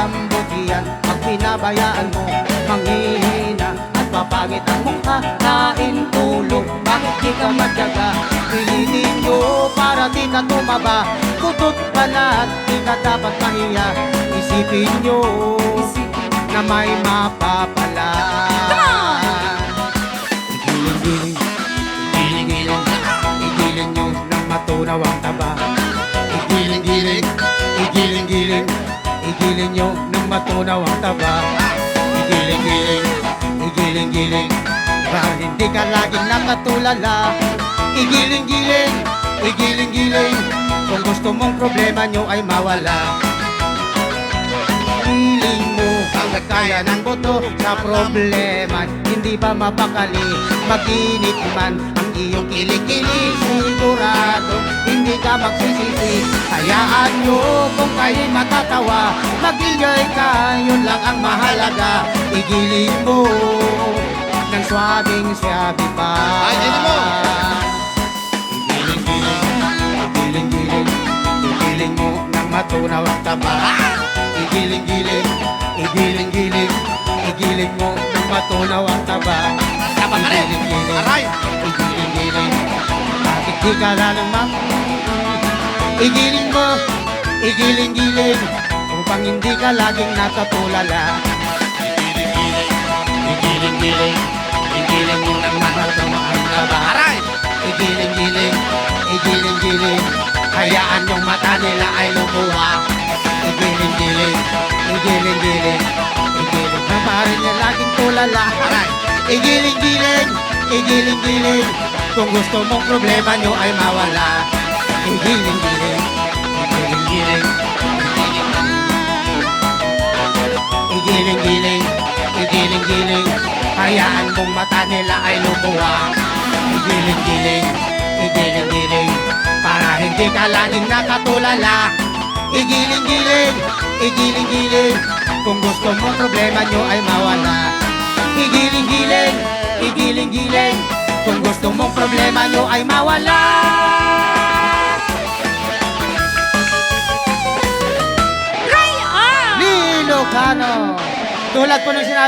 kabutihan. Pag pinabayaan mo, manghihina at papangit ang mukha. Kain, tulog, bakit di ka matyaga? Pilitin nyo para di ka tumaba. Kutot pala at di ka dapat mahiya. Isipin nyo na may mapapala. Igiling-giling, igiling-giling, igiling nyo ng matunaw ang taba. Igiling-giling, igiling-giling, igiling nyo ng matunaw ang taba. Igiling-giling, igiling-giling, para hindi ka laging nakatulala. Igiling-giling, igiling-giling, kung gusto mong problema nyo ay mawala. Feeling mo hanggat kaya ng boto sa problema, hindi ba mapakali? Maginit man ang iyong kilikili, sigurado hindi ka magsisisi. Hayaan nyo kung kayo'y matatawa, mag-enjoy ka, yun lang ang mahalaga. Igiling mo ng swabing siyabi pa. Ay, dito mo! Igiling-giling, igiling-giling, igiling mo ng matunaw ang taba. Igiling-giling, igiling-giling, igiling mo ng matunaw ang taba. Taba ka rin! Igiling-giling, Aray! igiling-giling, bakit di ka lalong Igiling mo, igiling-giling, upang hindi ka laging nakatulala. Igiling-giling, igiling mo ng matunaw ang taba. Aray! Igiling-giling, igiling-giling, hayaan yung mata nila ay lumuha. Igiling-giling, igiling-giling, igiling na parin niya laging tulala. Aray! Igiling-giling, igiling-giling, kung gusto mong problema nyo ay mawala. Igiling-giling, igiling-giling, igiling-giling, igiling-giling, hayaan mong mata nila ay lumuha. Igiling-giling, igiling-giling, para hindi ka laging nakatulala. Igiling-giling, igiling-giling, kung gusto mo problema nyo ay mawala. Igiling-giling, igiling-giling, kung gusto mong problema nyo ay mawala. Ilocano, tulad po ng sinabi